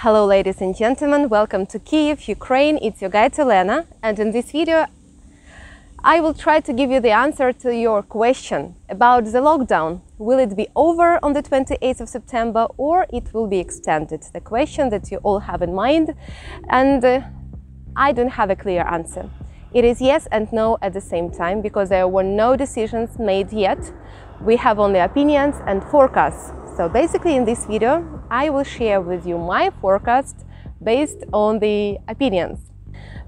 Hello ladies and gentlemen, welcome to Kyiv, Ukraine. It's your guide Elena, and in this video I will try to give you the answer to your question about the lockdown. Will it be over on the 28th of September or it will be extended? The question that you all have in mind, and I don't have a clear answer. It is yes and no at the same time because there were no decisions made yet. We have only opinions and forecasts. So basically in this video I will share with you my forecast based on the opinions.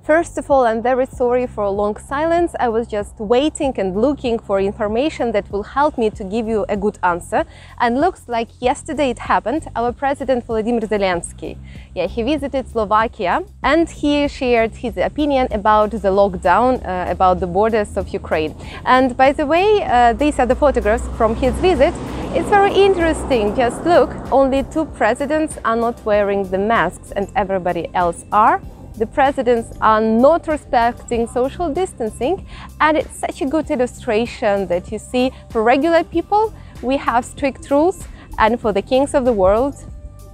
First of all, I'm very sorry for a long silence. I was just waiting and looking for information that will help me to give you a good answer. And looks like yesterday it happened. Our President Volodymyr Zelensky, he visited Slovakia and he shared his opinion about the lockdown, about the borders of Ukraine. And by the way, these are the photographs from his visit. It's very interesting. Just look, only two presidents are not wearing the masks and everybody else are. The presidents are not respecting social distancing, and it's such a good illustration that you see for regular people we have strict rules, and for the kings of the world,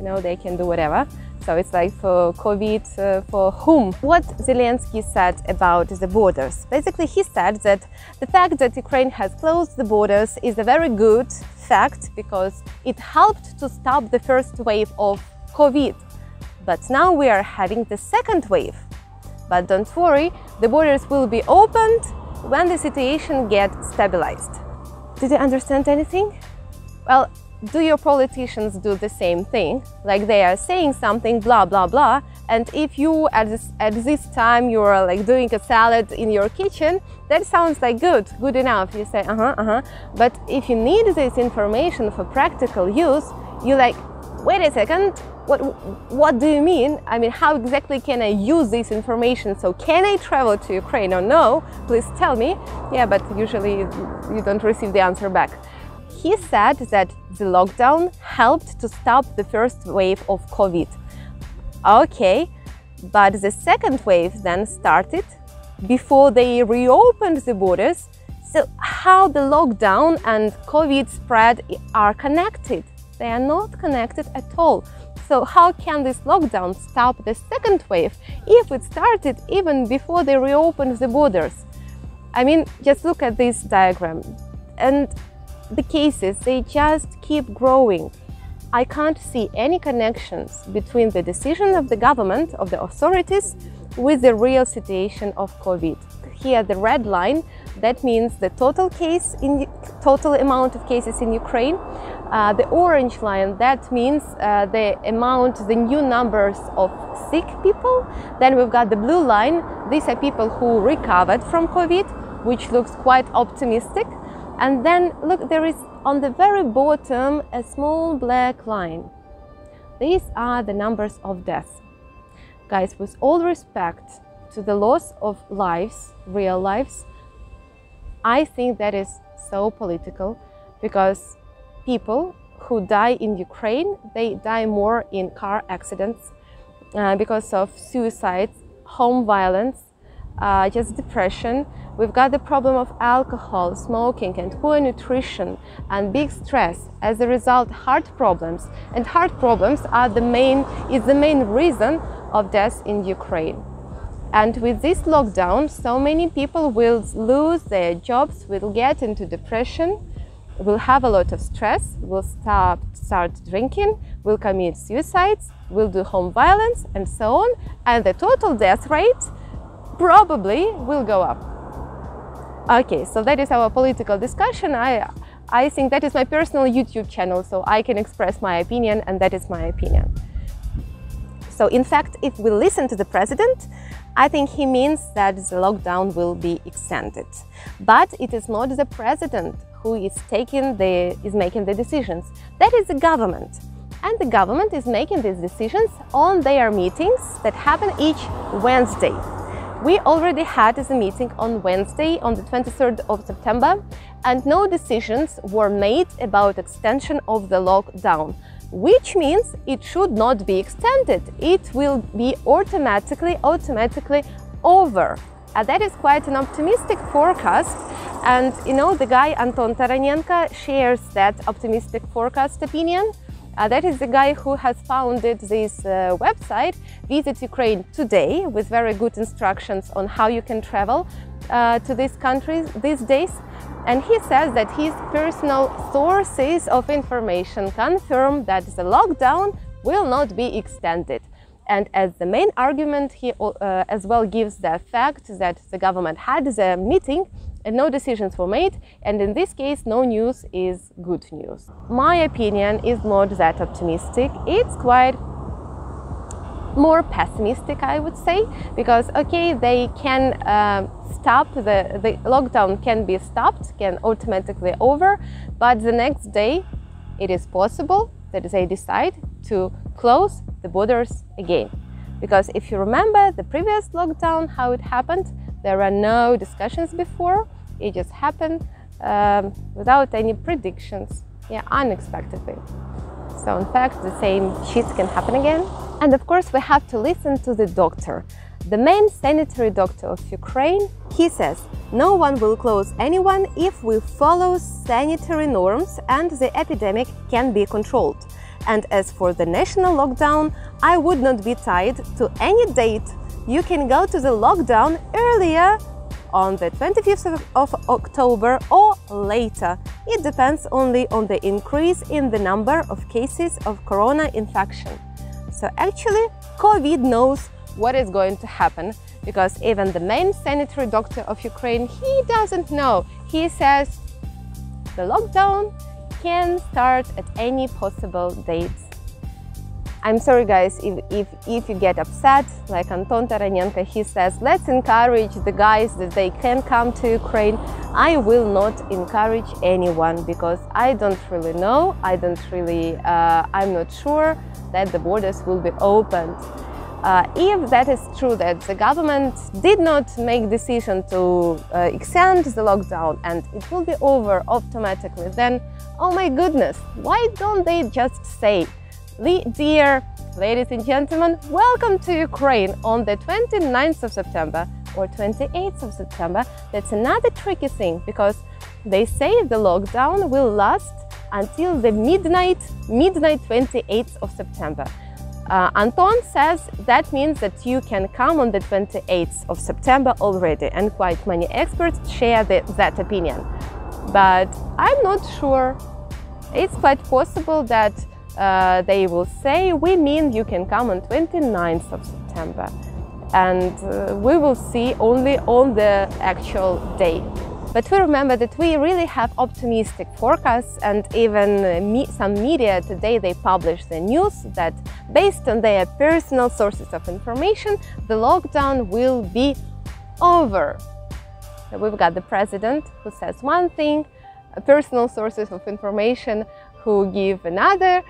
they can do whatever. So it's like for COVID, for whom? What Zelensky said about the borders. Basically, he said that the fact that Ukraine has closed the borders is a very good fact because it helped to stop the first wave of COVID. But now we are having the second wave. But don't worry, the borders will be opened when the situation gets stabilized. Did you understand anything? Well, do your politicians do the same thing? Like they are saying something, blah, blah, blah. And if you, at this time, you are like doing a salad in your kitchen, that sounds like good enough. You say, But if you need this information for practical use, you like, wait a second, what do you mean? I mean, how exactly can I use this information? So can I travel to Ukraine or no? Please tell me. Yeah, but usually you don't receive the answer back. He said that the lockdown helped to stop the first wave of COVID. Okay, but the second wave then started before they reopened the borders. So how the lockdown and COVID spread are connected? They are not connected at all. So how can this lockdown stop the second wave if it started even before they reopened the borders? I mean, just look at this diagram. And the cases, they just keep growing. I can't see any connections between the decision of the government, of the authorities, with the real situation of COVID. Here, the red line, that means the total amount of cases in Ukraine. The orange line, that means the new numbers of sick people. Then we've got the blue line. These are people who recovered from COVID, which looks quite optimistic. And then look, there is on the very bottom a small black line. These are the numbers of deaths. Guys, with all respect to the loss of lives, real lives, I think that is so political because people who die in Ukraine, they die more in car accidents because of suicides, home violence, just depression. We've got the problem of alcohol, smoking and poor nutrition and big stress. As a result, heart problems. And heart problems are the main reason of death in Ukraine. And with this lockdown, so many people will lose their jobs, will get into depression, will have a lot of stress, will start drinking, will commit suicides, will do home violence and so on. And the total death rate probably will go up. Okay, so that is our political discussion. I think that is my personal YouTube channel, so I can express my opinion, and that is my opinion. So in fact, if we listen to the president, I think he means that the lockdown will be extended. But it is not the president who is making the decisions. That is the government. And the government is making these decisions on their meetings that happen each Wednesday. We already had a meeting on Wednesday, on the 23rd of September, and no decisions were made about extension of the lockdown, which means it should not be extended. It will be automatically over. And that is quite an optimistic forecast. And the guy Anton Taranenko shares that optimistic forecast opinion. That is the guy who has founded this website, Visit Ukraine Today, with very good instructions on how you can travel to these countries these days. And he says that his personal sources of information confirm that the lockdown will not be extended. And as the main argument, he as well gives the fact that the government had the meeting and no decisions were made, and in this case, no news is good news. My opinion is not that optimistic. It's quite more pessimistic, I would say, because okay, they can stop, the lockdown can be stopped, can automatically over, but the next day it is possible that they decide to close the borders again. Because if you remember the previous lockdown, how it happened, there were no discussions before, it just happened without any predictions, unexpectedly. So in fact, the same shit can happen again. And of course, we have to listen to the doctor. The main sanitary doctor of Ukraine, he says, no one will close anyone if we follow sanitary norms and the epidemic can be controlled. And as for the national lockdown, I would not be tied to any date. You can go to the lockdown earlier on the 25th of October or later. It depends only on the increase in the number of cases of corona infection. So actually, COVID knows what is going to happen, because even the main sanitary doctor of Ukraine, he doesn't know. He says the lockdown can start at any possible date. I'm sorry guys if you get upset, like Anton Taranenko, he says, let's encourage the guys that they can come to Ukraine. I will not encourage anyone, because I don't really know, I'm not sure that the borders will be opened. If that is true, that the government did not make decision to extend the lockdown and it will be over automatically, then oh my goodness, why don't they just say, dear ladies and gentlemen, welcome to Ukraine on the 29th of September or 28th of September. That's another tricky thing, because they say the lockdown will last until the midnight 28th of September. Anton says that means that you can come on the 28th of September already, and quite many experts share that opinion. But I'm not sure. It's quite possible that they will say, we mean you can come on 29th of September, and we will see only on the actual day. But we remember that we really have optimistic forecasts, and even some media today, they publish the news that based on their personal sources of information, the lockdown will be over. So we've got the president who says one thing, personal sources of information who give another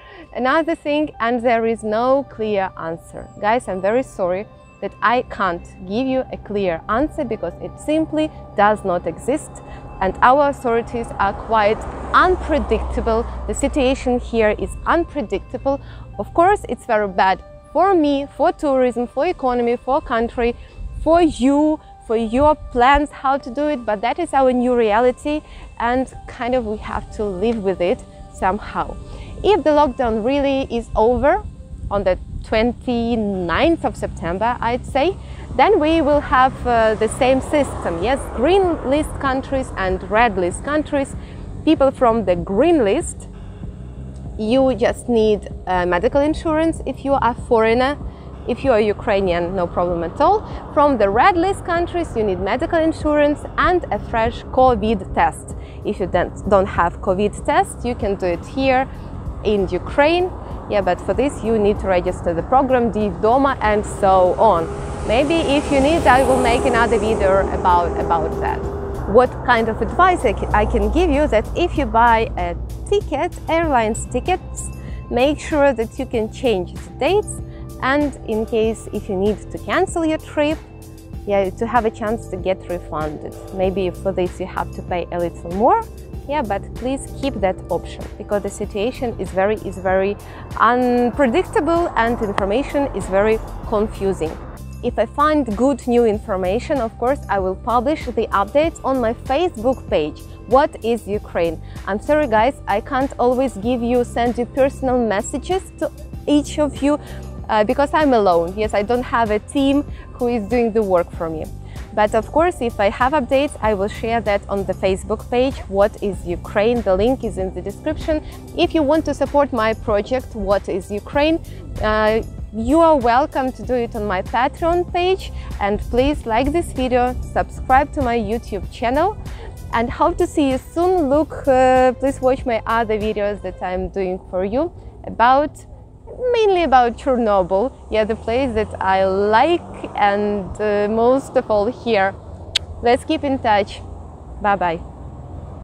thing, and there is no clear answer. Guys, I'm very sorry that I can't give you a clear answer, because it simply does not exist, and our authorities are quite unpredictable. The situation here is unpredictable. Of course, it's very bad for me, for tourism, for economy, for country, for you, for your plans how to do it, but that is our new reality, and kind of we have to live with it somehow. If the lockdown really is over on the 29th of September, I'd say, then we will have the same system. Yes, green list countries and red list countries. People from the green list, you just need medical insurance if you are a foreigner. If you are Ukrainian, no problem at all. From the red list countries, you need medical insurance and a fresh COVID test. If you don't have COVID test, you can do it here in Ukraine. Yeah, but for this you need to register the program DivDoma and so on. Maybe if you need, I will make another video about that. What kind of advice I can give you, that if you buy a ticket, airlines tickets, make sure that you can change the dates, and in case if you need to cancel your trip, to have a chance to get refunded. Maybe for this you have to pay a little more. Yeah, but please keep that option, because the situation is very unpredictable and information is very confusing. If I find good new information, of course, I will publish the updates on my Facebook page. What is Ukraine? I'm sorry guys, I can't always send you personal messages to each of you because I'm alone. Yes, I don't have a team who is doing the work for me. But of course, if I have updates, I will share that on the Facebook page, What is Ukraine? The link is in the description. If you want to support my project, What is Ukraine? You are welcome to do it on my Patreon page. And please like this video, subscribe to my YouTube channel, and hope to see you soon. Look, please watch my other videos that I'm doing for you mainly about Chernobyl, yeah, the place that I like, and most of all here. Let's keep in touch. Bye bye.